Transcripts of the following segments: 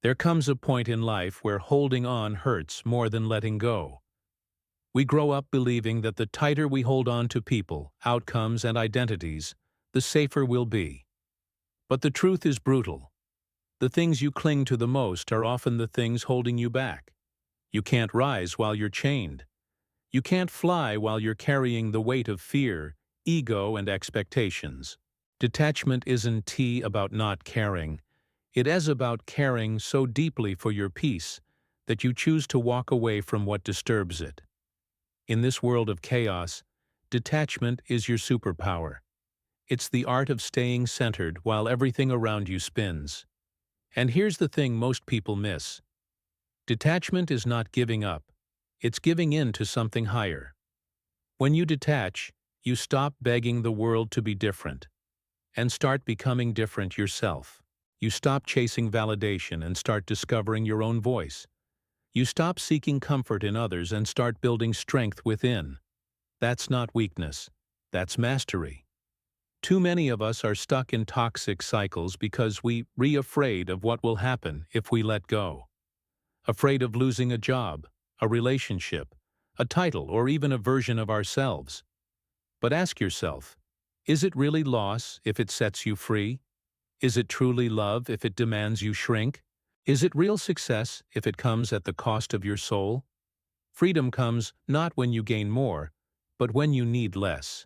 There comes a point in life where holding on hurts more than letting go. We grow up believing that the tighter we hold on to people, outcomes, and identities, the safer we'll be. But the truth is brutal. The things you cling to the most are often the things holding you back. You can't rise while you're chained. You can't fly while you're carrying the weight of fear, ego, and expectations. Detachment isn't about not caring. It is about caring so deeply for your peace that you choose to walk away from what disturbs it. In this world of chaos, detachment is your superpower. It's the art of staying centered while everything around you spins. And here's the thing most people miss. Detachment is not giving up. It's giving in to something higher. When you detach, you stop begging the world to be different and start becoming different yourself. You stop chasing validation and start discovering your own voice. You stop seeking comfort in others and start building strength within. That's not weakness. That's mastery. Too many of us are stuck in toxic cycles because we're afraid of what will happen if we let go. Afraid of losing a job, a relationship, a title, or even a version of ourselves. But ask yourself, is it really loss if it sets you free? Is it truly love if it demands you shrink? Is it real success if it comes at the cost of your soul? Freedom comes not when you gain more, but when you need less.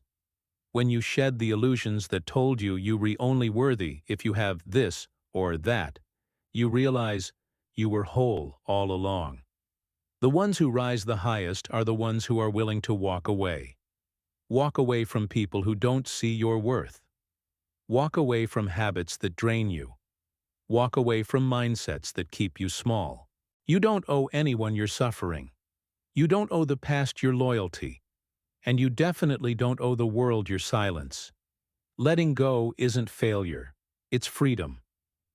When you shed the illusions that told you were only worthy if you have this or that, you realize you were whole all along. The ones who rise the highest are the ones who are willing to walk away. Walk away from people who don't see your worth. Walk away from habits that drain you. Walk away from mindsets that keep you small. You don't owe anyone your suffering. You don't owe the past your loyalty. And you definitely don't owe the world your silence. Letting go isn't failure. It's freedom.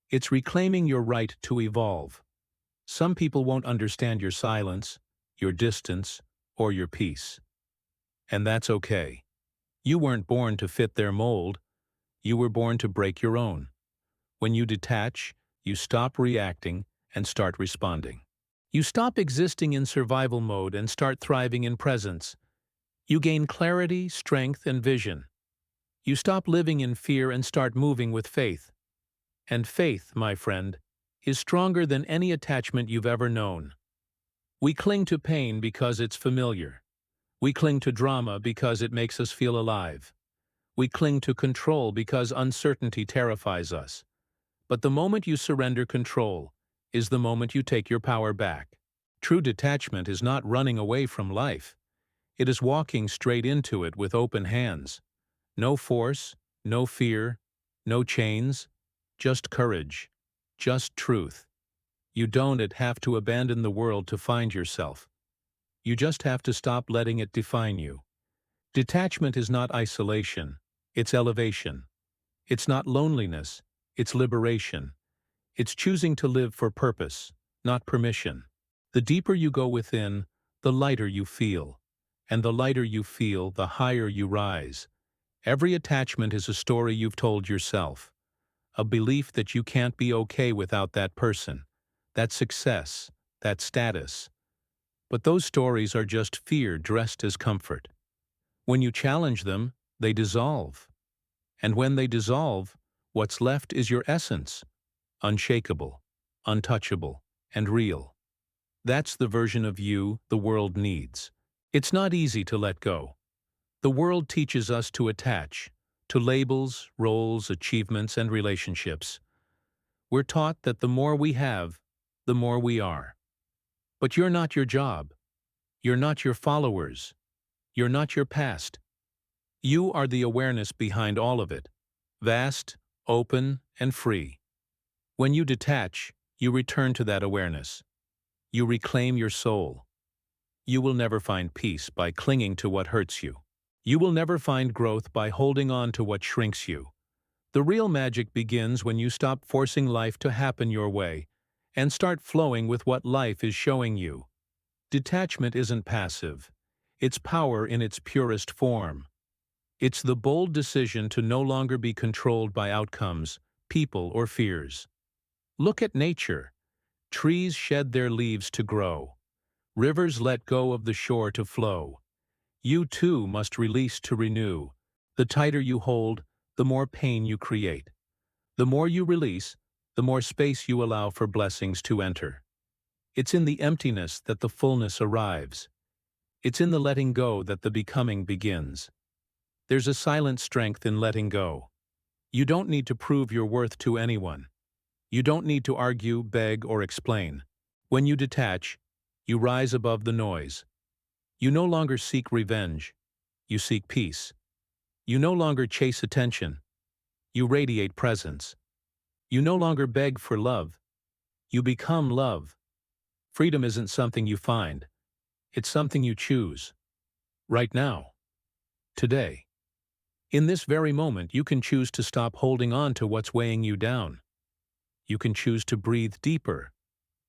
It's reclaiming your right to evolve. Some people won't understand your silence, your distance, or your peace. And that's okay. You weren't born to fit their mold. You were born to break your own. When you detach, you stop reacting and start responding. You stop existing in survival mode and start thriving in presence. You gain clarity, strength, and vision. You stop living in fear and start moving with faith. And faith, my friend, is stronger than any attachment you've ever known. We cling to pain because it's familiar. We cling to drama because it makes us feel alive. We cling to control because uncertainty terrifies us. But the moment you surrender control is the moment you take your power back. True detachment is not running away from life. It is walking straight into it with open hands. No force, no fear, no chains, just courage, just truth. You don't have to abandon the world to find yourself. You just have to stop letting it define you. Detachment is not isolation, it's elevation. It's not loneliness, it's liberation. It's choosing to live for purpose, not permission. The deeper you go within, the lighter you feel. And the lighter you feel, the higher you rise. Every attachment is a story you've told yourself. A belief that you can't be okay without that person, that success, that status. But those stories are just fear dressed as comfort. When you challenge them, they dissolve. And when they dissolve, what's left is your essence, unshakable, untouchable, and real. That's the version of you the world needs. It's not easy to let go. The world teaches us to attach, to labels, roles, achievements, and relationships. We're taught that the more we have, the more we are. But you're not your job. You're not your followers. You're not your past. You are the awareness behind all of it, vast, open, and free. When you detach, you return to that awareness. You reclaim your soul. You will never find peace by clinging to what hurts you. You will never find growth by holding on to what shrinks you. The real magic begins when you stop forcing life to happen your way and start flowing with what life is showing you. Detachment isn't passive. It's power in its purest form. It's the bold decision to no longer be controlled by outcomes, people, or fears. Look at nature. Trees shed their leaves to grow. Rivers let go of the shore to flow. You too must release to renew. The tighter you hold, the more pain you create. The more you release, the more space you allow for blessings to enter. It's in the emptiness that the fullness arrives. It's in the letting go that the becoming begins. There's a silent strength in letting go. You don't need to prove your worth to anyone. You don't need to argue, beg, or explain. When you detach, you rise above the noise. You no longer seek revenge. You seek peace. You no longer chase attention. You radiate presence. You no longer beg for love. You become love. Freedom isn't something you find. It's something you choose. Right now. Today. In this very moment, you can choose to stop holding on to what's weighing you down. You can choose to breathe deeper,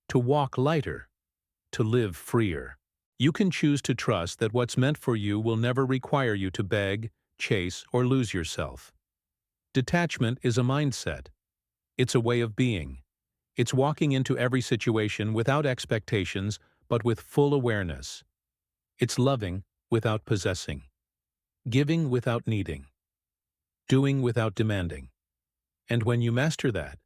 to walk lighter, to live freer. You can choose to trust that what's meant for you will never require you to beg, chase, or lose yourself. Detachment is a mindset. It's a way of being. It's walking into every situation without expectations, but with full awareness. It's loving without possessing, giving without needing, doing without demanding. And when you master that,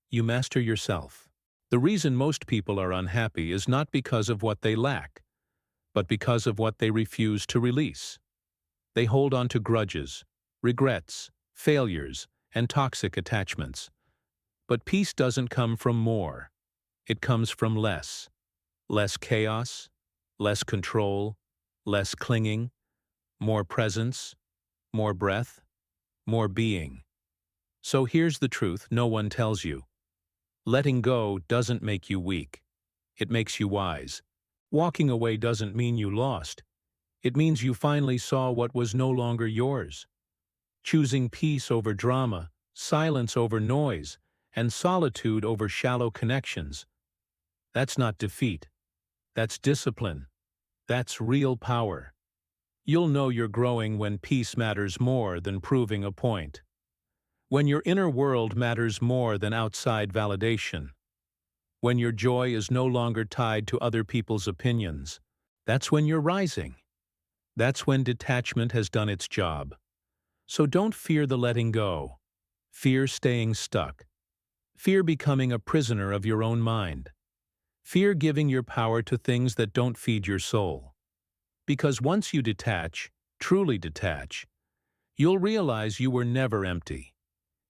you master yourself. The reason most people are unhappy is not because of what they lack, but because of what they refuse to release. They hold on to grudges, regrets, failures, and toxic attachments. But peace doesn't come from more. It comes from less. Less chaos, less control, less clinging, more presence, more breath, more being. So here's the truth no one tells you. Letting go doesn't make you weak. It makes you wise. Walking away doesn't mean you lost. It means you finally saw what was no longer yours. Choosing peace over drama, silence over noise, and solitude over shallow connections. That's not defeat. That's discipline. That's real power. You'll know you're growing when peace matters more than proving a point. When your inner world matters more than outside validation. When your joy is no longer tied to other people's opinions. That's when you're rising. That's when detachment has done its job. So don't fear the letting go. Fear staying stuck. Fear becoming a prisoner of your own mind. Fear giving your power to things that don't feed your soul. Because once you detach, truly detach, you'll realize you were never empty.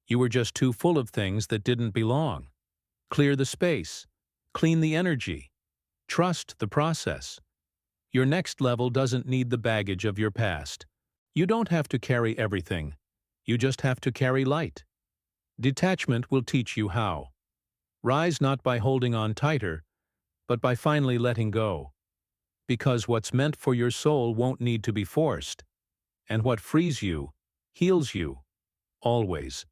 You were just too full of things that didn't belong. Clear the space. Clean the energy. Trust the process. Your next level doesn't need the baggage of your past. You don't have to carry everything. You just have to carry light. Detachment will teach you how. Rise not by holding on tighter, but by finally letting go. Because what's meant for your soul won't need to be forced. And what frees you, heals you, always.